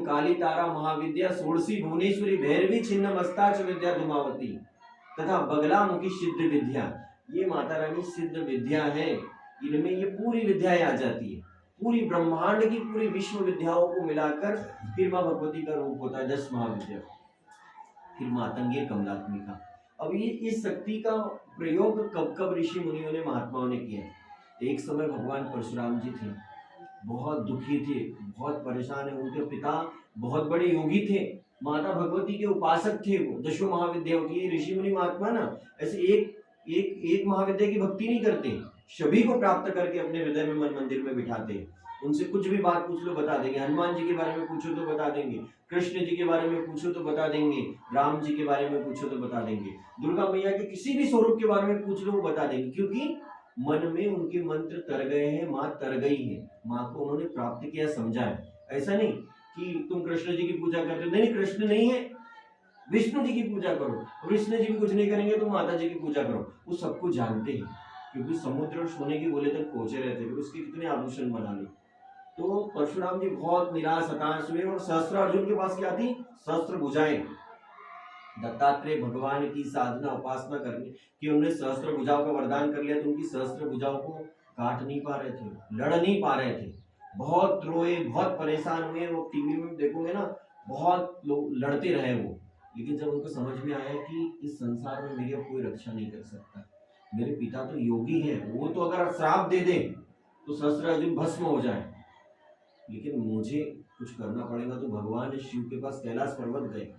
काली तारा महाविद्या षोडशी भुवनेश्वरी भैरवी छिन्न मस्ता च विद्या धुमावती तथा बगला मुखी सिद्ध विद्या। ये माता रानी सिद्ध विद्या है, इनमें ये पूरी विद्याएं आ जाती है। पूरी ब्रह्मांड की पूरी विश्व विद्याओं को मिलाकर फिर माँ भगवती का रूप होता है 10 महाविद्या। फिर मातंगी कमलात्मिका। अब ये इस शक्ति का प्रयोग कब कब ऋषि मुनियों ने महात्माओं ने किया। एक समय भगवान परशुराम जी थे, बहुत दुखी थे, बहुत परेशान है। उनके पिता बहुत बड़े योगी थे, माता भगवती के उपासक थे, वो 10 महाविद्याओं की। ऋषि मुनि महात्मा ना ऐसे एक महाविद्या की भक्ति नहीं करते, सभी को प्राप्त करके अपने हृदय में मन मंदिर में बिठाते। उनसे कुछ भी बात पूछ लो बता देंगे, हनुमान जी के बारे में पूछो तो बता देंगे, कृष्ण जी के बारे में पूछो तो बता देंगे, राम जी के बारे में पूछो तो बता देंगे, दुर्गा मैया के किसी भी स्वरूप के बारे में पूछ लो वो बता देंगे, क्योंकि मन में उनके मंत्र तर गए हैं, माँ तर गई है, माँ को उन्होंने प्राप्त किया, समझा है। ऐसा नहीं कि तुम कृष्ण जी की पूजा करते हो, नहीं कृष्ण नहीं है, विष्णु जी की पूजा करो, विष्णु जी भी कुछ नहीं करेंगे तो माता जी की पूजा करो। वो सबको जानते हैं, क्योंकि समुद्र और सोने की गोले तक पहुंचे रहते थे, उसके कितने आभूषण बना ले। तो परशुराम जी बहुत निराश हताश हुए और सहस्त्र अर्जुन के पास क्या थी, सहस्त्र भुजाएं। दत्तात्रेय भगवान की साधना उपासना करने कि उन्होंने सहस्त्र भुजाओं का वरदान कर लिया, तो उनकी सहस्त्र भुजाओं को काट नहीं पा रहे थे, लड़ नहीं पा रहे थे, बहुत रोए, बहुत परेशान हुए। वो टीवी में देखोगे ना, बहुत लोग लड़ते रहे वो। लेकिन जब उनको समझ में आया कि इस संसार में मेरी अब कोई रक्षा नहीं कर सकता, मेरे पिता तो योगी है, वो तो अगर श्राप दे दे तो सहस्त्र अर्जुन भस्म हो जाए, लेकिन मुझे कुछ करना पड़ेगा। तो भगवान शिव के पास कैलाश पर्वत गए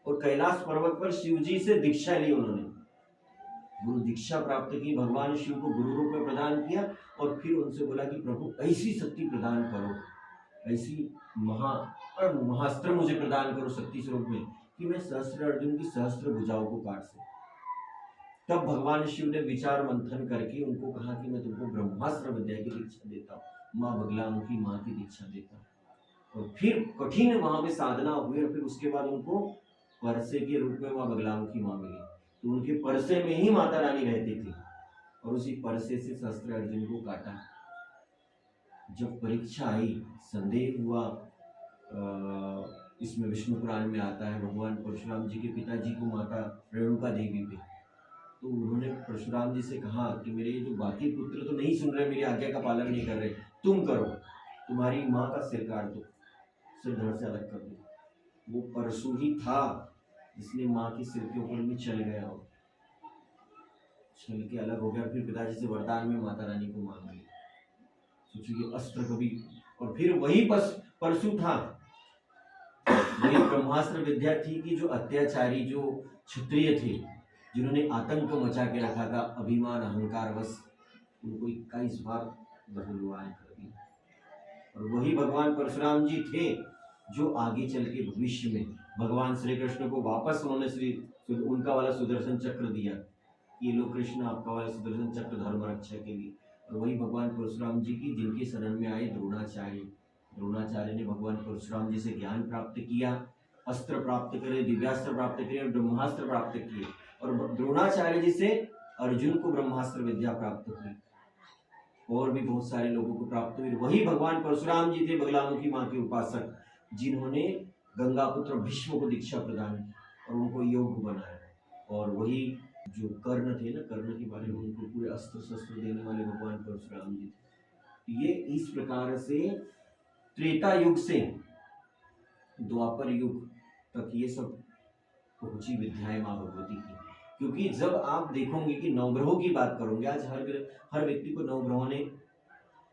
और कैलाश पर्वत पर शिव जी से दीक्षा ली। उन्होंने गुरु दीक्षा प्राप्त की, भगवान शिव को गुरु रूप में प्रदान किया और फिर उनसे बोला कि प्रभु ऐसी शक्ति प्रदान करो, ऐसी महास्त्र मुझे प्रदान करो शक्ति स्वरूप में, कि मैं सहस्त्र अर्जुन की सहस्त्र भुजाओं को काट सकूं। तब भगवान शिव ने विचार मंथन करके उनको कहा कि मैं तुमको ब्रह्मास्त्र विद्या की दीक्षा देता हूँ, माँ बगलामुखी माँ की दीक्षा देता हूँ। और फिर कठिन वहां पे साधना हुई और फिर उसके बाद उनको परसे के रूप में माँ बगलामुखी माँ मिली। तो उनके परसे में ही माता रानी रहती थी और उसी परसे से सहस्त्र अर्जुन को काटा। जब परीक्षा आई, संदेह हुआ, इसमें विष्णु पुराण में आता है, भगवान परशुराम जी के पिताजी को माता रेणुका देवी पे, तो उन्होंने परशुराम जी से कहा कि मेरे जो बाकी पुत्र तो नहीं सुन रहे, मेरी आज्ञा का पालन नहीं कर रहे, तुम करो, तुम्हारी माँ का सिर काट दो, सिर धड़ से अलग कर दो। वो परशु ही था जिसने माँ के सिर के ऊपर में चल गया और चल के अलग हो गया। फिर पिताजी से वरदान में माता रानी को मांग ली, सोचो ये अस्त्र कभी। और फिर वही परशु था, वही ब्रह्मास्त्र विद्या थी कि जो अत्याचारी, जो क्षत्रिय थे, जिन्होंने आतंक मचा के रखा था, अभिमान अहंकार बस, उनको 21 बार बदलवान कर दिया। और वही भगवान परशुराम जी थे जो आगे चल के भविष्य में भगवान श्री कृष्ण को वापस उन्होंने उनका वाला सुदर्शन चक्र दिया, ये लो कृष्ण आपका वाला सुदर्शन चक्र धर्म रक्षा के लिए। और वही भगवान परशुराम जी की जिनके शरण में आए द्रोणाचार्य ने भगवान परशुराम जी से ज्ञान प्राप्त किया, अस्त्र प्राप्त करे, दिव्यास्त्र प्राप्त करे और ब्रह्मास्त्र प्राप्त किए। और द्रोणाचार्य जी से अर्जुन को ब्रह्मास्त्र विद्या प्राप्त हुई, और भी बहुत सारे लोगों को प्राप्त हुई। वही भगवान परशुराम जी थे बगलामुखी माँ के उपासक, जिन्होंने गंगापुत्र भीष्म को दीक्षा प्रदान की और उनको योग बनाया। और वही जो कर्ण थे ना, कर्ण के बारे में उनको पूरे अस्त्र शस्त्र देने वाले भगवान परशुराम जी थे। ये इस प्रकार से त्रेता युग से द्वापर युग तक ये सब पहुंची विद्याएं माँ भगवती की। क्योंकि जब आप देखोगे कि नवग्रहों की बात करोगे, आज हर व्यक्ति को नवग्रहों ने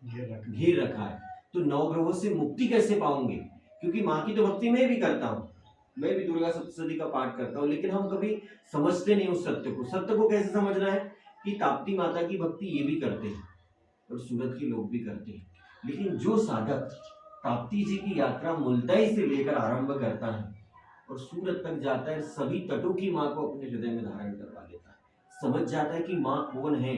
घेर रखा है, तो नवग्रहों से मुक्ति कैसे पाओगे? क्योंकि माँ की तो भक्ति मैं भी करता हूँ, मैं भी दुर्गा सप्तशती का पाठ करता हूँ, लेकिन हम कभी समझते नहीं उस सत्य को। सत्य को कैसे समझना है कि ताप्ती माता की भक्ति ये भी करते हैं और सूरत के लोग भी करते हैं, लेकिन जो साधक ताप्ती जी की यात्रा मुलताई से लेकर आरंभ करता है और सूरत तक जाता है, सभी तटों की माँ को अपने हृदय में धारण करवा लेता है, समझ जाता है कि माँ कौन है।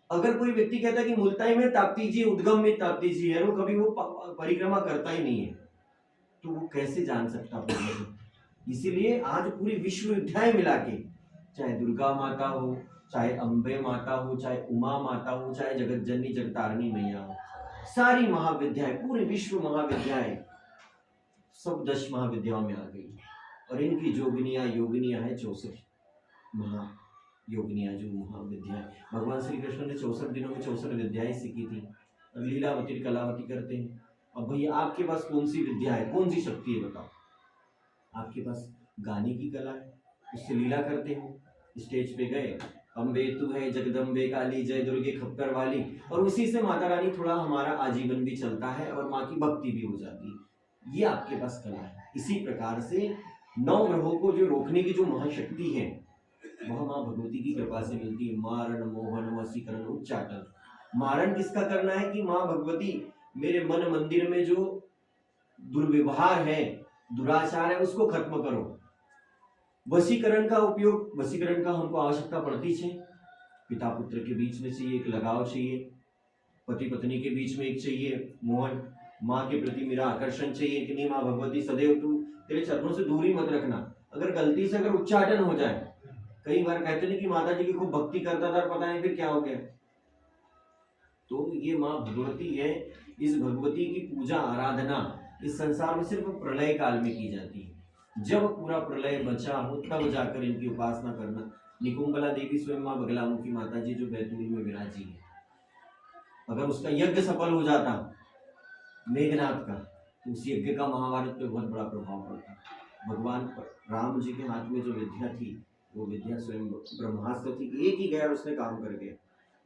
अगर कोई व्यक्ति कहता है कि मुलताई में ताप्ती जी, उद्गम में ताप्ती जी है, वो कभी वो परिक्रमा करता ही नहीं है, तो वो कैसे जान सकता है? इसीलिए आज पूरी विश्व विद्याएं मिला के, चाहे दुर्गा माता हो, चाहे अम्बे माता हो, चाहे उमा माता हो, चाहे जगत जननी जगतारिणी मैया हो, सारी महाविद्याएं, पूरी विश्व महाविद्याएं सब 10 महाविद्याओं में आ गई। और इनकी योगिनियाँ हैं 64 महायोगिनियाँ, जो महाविद्याएं। भगवान श्री कृष्ण ने 64 दिनों में 64 विद्याएं सीखी थी। लीलावती कलावती करते हैं। अब भैया आपके पास कौन सी विद्या है, कौन सी शक्ति है बताओ? आपके पास गाने की कला है, उससे लीला करते हो, स्टेज पे गए, अम्बे तू है जगदम्बे काली जय दुर्गे खप्पर वाली, और उसी से माता रानी थोड़ा हमारा आजीवन भी चलता है और माँ की भक्ति भी हो जाती है। ये आपके पास कला है। इसी प्रकार से 9 ग्रहों को जो रोकने की जो महाशक्ति है वह माँ भगवती की कृपा से मिलती है। मारण मोहन वशीकरण उच्चाटन। मारण किसका करना है कि माँ भगवती मेरे मन मंदिर में जो दुर्व्यवहार है, दुराचार है, उसको खत्म करो। वशीकरण का उपयोग, वशीकरण का हमको आवश्यकता पड़ती है। पिता पुत्र के बीच में चाहिए एक लगाव, चाहिए पति पत्नी के बीच में एक चाहिए मोहन, माँ के प्रति मेरा आकर्षण चाहिए कि नहीं माँ भगवती सदैव तू तेरे चरणों से दूरी मत रखना। अगर गलती से अगर उच्चाटन हो जाए, कई बार कहते नहीं कि माता जी की खूब भक्ति करता था, पता नहीं फिर क्या हो गया। तो ये माँ भगवती है। इस भगवती की पूजा आराधना इस संसार में सिर्फ प्रलय काल में की जाती है। जब पूरा प्रलय बचा हो तब जाकर इनकी उपासना करना। निकुंबला देवी स्वयं माँ बगलामुखी माता जी जो बैतूल में विराजी है, अगर उसका यज्ञ सफल हो जाता मेघनाथ का, तो उस यज्ञ का महाभारत पे बहुत बड़ा प्रभाव पड़ता। भगवान राम जी के हाथ में जो विद्या थी वो विद्या स्वयं ब्रह्मास्त्र थी। एक ही गया उसने काम कर गया।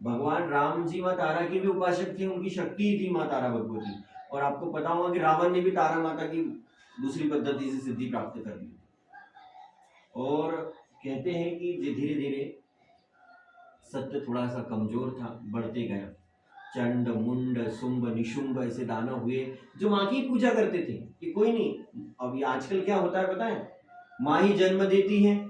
भगवान राम जी माँ तारा की भी उपासक थे, उनकी शक्ति थी माँ तारा भगवती। और आपको पता होगा कि रावण ने भी तारा माता की दूसरी पद्धति से सिद्धि प्राप्त कर ली। और कहते हैं कि धीरे धीरे सत्य थोड़ा सा कमजोर था, बढ़ते गया। चंड मुंड शुंभ निशुंभ ऐसे दानव हुए जो माँ की पूजा करते थे कि कोई नहीं। अभी आजकल क्या होता है पता है, माँ ही जन्म देती है,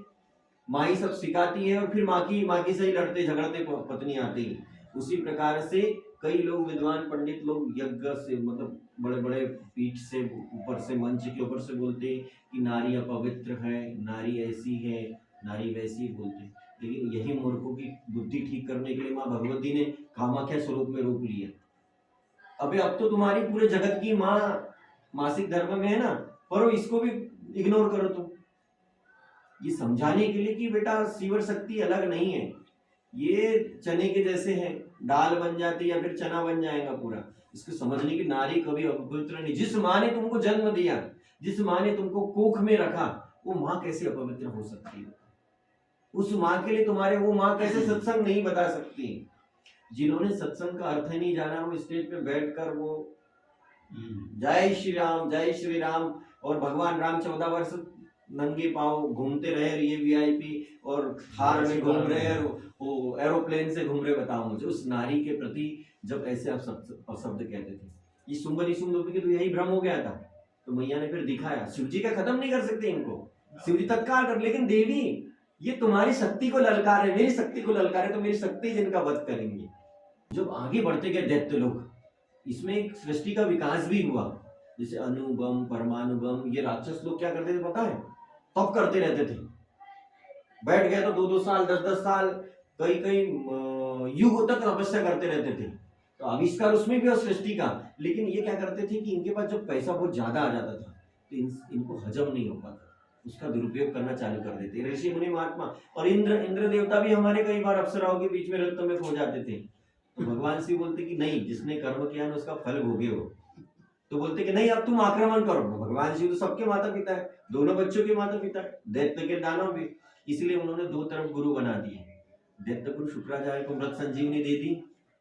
माँ ही सब सिखाती है, और फिर माँ की से ही लड़ते झगड़ते पत्नी आती है। उसी प्रकार से कई लोग विद्वान पंडित लोग यज्ञ से मतलब बड़े बड़े पीठ से ऊपर से मंच के ऊपर से बोलते कि नारी अपवित्र है, नारी ऐसी है, नारी वैसी बोलते। लेकिन यही मूर्खों की बुद्धि ठीक करने के लिए माँ भगवती ने कामाख्या स्वरूप में रूप लिया। अबे अब तो तुम्हारी पूरे जगत की माँ मासिक धर्म में है ना, पर इसको भी इग्नोर करो तुम। ये समझाने के लिए कि बेटा सीवर शक्ति अलग नहीं है, ये चने के जैसे है, दाल बन जाती या फिर चना बन जाएगा पूरा। इसको समझने की नारी कभी अपवित्र नहीं। जिस माँ ने तुमको जन्म दिया, जिस माँ ने तुमको कोख में रखा, वो माँ कैसे अपवित्र हो सकती है? उस माँ के लिए तुम्हारे वो माँ कैसे सत्संग नहीं बता सकती? जिन्होंने सत्संग का अर्थ ही नहीं जाना, वो स्टेज पे बैठकर वो जय श्री राम और भगवान राम 14 वर्ष नंगे पांव घूमते रहे, ये वीआईपी और थार में घूम रहे, वो एरोप्लेन से घूम रहे। बताओ मुझे, उस नारी के प्रति जब ऐसे आप शब्द कहते थे, ये शुंभ निशुंभ के तो यही भ्रम हो गया था। तो मैया ने फिर दिखाया, शिव जी का खत्म नहीं कर सकते इनको, शिव जी तत्काल कर, लेकिन देवी ये तुम्हारी शक्ति को ललकार है, मेरी शक्ति को ललकार है, तो मेरी शक्ति जिनका वध करेंगे। जब आगे बढ़ते गए दैत्य लोग, इसमें एक सृष्टि का विकास भी हुआ। जैसे अनुबम परमाणुबम, ये राक्षस लोग क्या करते थे पता है? तप करते रहते थे, बैठ गए तो 2-2 साल 10-10 साल कई युग तक तपस्या करते रहते थे। तो आविष्कार उसमें भी और सृष्टि का। लेकिन ये क्या करते थे कि इनके पास जब पैसा बहुत ज्यादा आ जाता था तो इनको हजम नहीं हो पाता, उसका दुरुपयोग करना चालू कर देते ऋषि मुनि महात्मा। और इंद्र देवता भी हमारे कई बार अप्सराओं के बीच में रत्तों में खो जाते थे। तो भगवान शिव बोलते कि नहीं, जिसने कर्म किया ना उसका फल भोगे हो। तो बोलते कि नहीं अब तुम आक्रमण करो। भगवान शिव तो सबके माता पिता है, दोनों बच्चों के माता पिता है, दैत्य के दानव भी। इसलिए उन्होंने 2 तरफ गुरु बना दिए। दैत्य गुरु शुक्राचार्य को मृत संजीवनी दे दी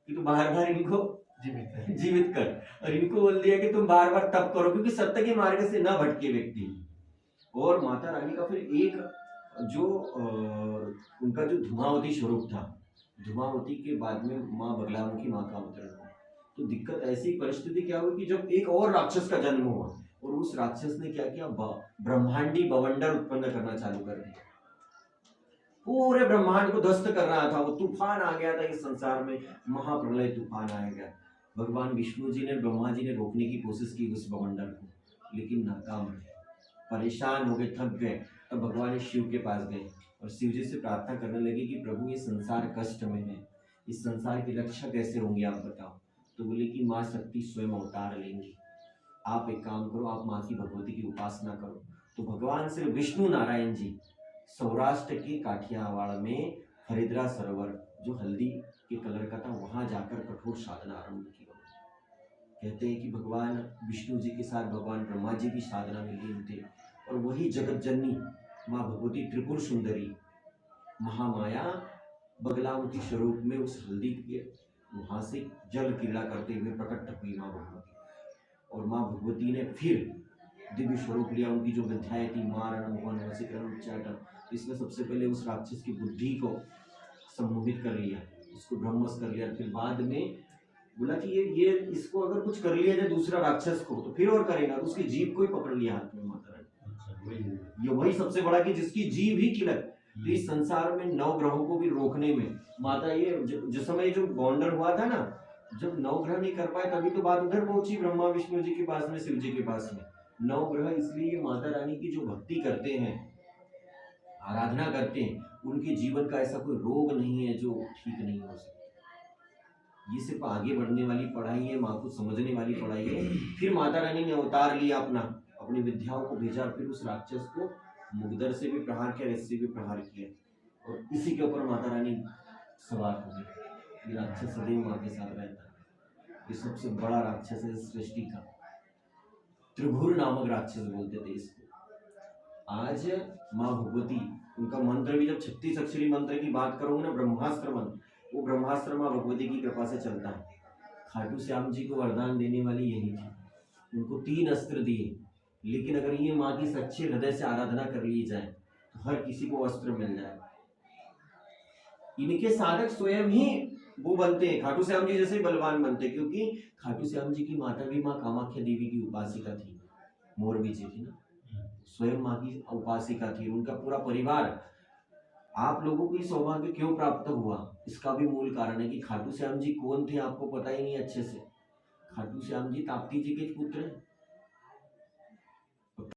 कि तू बार बार इनको जीवित कर, और इनको बोल दिया कि तुम बार बार तप करो, क्योंकि सत्य के मार्ग से न भटके व्यक्ति। और माता रानी का फिर एक जो उनका जो धुमावती स्वरूप था, धुमावती के बाद में माँ बगलामुखी माँ का अवतरण हुआ। तो दिक्कत ऐसी परिस्थिति क्या हुई कि जब एक और राक्षस का जन्म हुआ, और उस राक्षस ने क्या किया, ब्रह्मांडी बवंडर उत्पन्न करना चालू कर दिया, पूरे ब्रह्मांड को ध्वस्त कर रहा था। वो तूफान आ गया था इस संसार में, महाप्रलय तूफान आ गया। भगवान विष्णु जी ने, ब्रह्मा जी ने रोकने की कोशिश की उस बवंडर को, लेकिन नाकाम रहे, परेशान हो गए, थक गए। तब भगवान शिव के पास गए और शिव जी से प्रार्थना करने लगे कि प्रभु ये संसार कष्ट में है, इस संसार की रक्षा कैसे होंगी आप बताओ। तो बोले कि माँ शक्ति स्वयं अवतार लेंगी, आप एक काम करो, आप माँ की भगवती की उपासना करो। तो भगवान श्री विष्णु नारायण जी सौराष्ट्र के काठियावाड़ में हरिद्रा सरोवर जो हल्दी के कलर का था, वहां जाकर कठोर साधना आरंभ की। कहते हैं कि भगवान विष्णु जी के साथ भगवान ब्रह्मा जी भी साधना में लीन थे, और वही जगत जननी माँ भगवती त्रिपुर सुंदरी महामाया बगलामुखी स्वरूप में उस हल्दी के वहां से जल क्रीड़ा करते हुए प्रकट हुई माँ भगवती। और माँ भगवती ने फिर दिव्य स्वरूप लिया। उनकी जो विद्याएं थी, मारण मोहन वशीकरण उच्चाटन, इसने सबसे पहले उस राक्षस की बुद्धि को सम्मोहित कर लिया, उसको ब्रह्मस कर लिया। फिर बाद में बोला कि ये इसको अगर कुछ कर लिया जाए दूसरा राक्षस को, तो फिर और करेगा, तो उसकी जीभ को ही पकड़ लिया हाथ में माता रानी। ये वही सबसे बड़ा कि जिसकी जीभ ही किलक। तो इस संसार में 9 ग्रहों को भी रोकने में माता, ये जिस समय जो बॉन्डर हुआ था ना, जब 9 ग्रह नहीं कर पाए तभी तो बात उधर पहुंची, ब्रह्मा विष्णु जी के पास में, शिव जी के पास में। 9 ग्रह इसलिए माता रानी की जो भक्ति करते हैं, आराधना करते हैं, उनके जीवन का ऐसा कोई रोग नहीं है जो ठीक नहीं हो सकता। ये सिर्फ आगे बढ़ने वाली पढ़ाई है, माँ को समझने वाली पढ़ाई है। फिर माता रानी ने अवतार लिया अपना, अपनी विद्याओं को भेजा, फिर उस राक्षस को मुगदर से भी प्रहार किया, रस्सी भी प्रहार किया, और इसी के ऊपर माता रानी सवार हो गई। ये राक्षस सदैव माँ के साथ रहता है। ये सबसे बड़ा राक्षस है सृष्टि का, त्रिभुर नामक राक्षस बोलते थे इसको। आज माँ भगवती, उनका मंत्र भी, जब 36 अक्षरी मंत्र की बात करूंगा ना, ब्रह्मास्त्र मंत्र, वो ब्रह्मास्त्र माँ भगवती की कृपा से चलता है। खाटू श्याम जी को वरदान देने वाली यही थी। उनको 3 अस्त्र दिए, लेकिन अगर ये माँ की सच्चे हृदय से आराधना कर ली जाए तो हर किसी को अस्त्र मिल जाए। इनके साधक स्वयं ही वो बनते हैं, खाटू श्याम जी जैसे बलवान बनते, क्योंकि खाटू श्याम जी की माता भी माँ कामाख्या देवी की उपासिका थी, मोरबी जी थी ना, स्वयं माँ की उपासिका थी, उनका पूरा परिवार। आप लोगों को सौभाग्य क्यों प्राप्त हुआ, इसका भी मूल कारण है कि खाटू श्याम जी कौन थे आपको पता ही नहीं अच्छे से। खाटू श्याम जी ताप्ती जी के पुत्र हैं,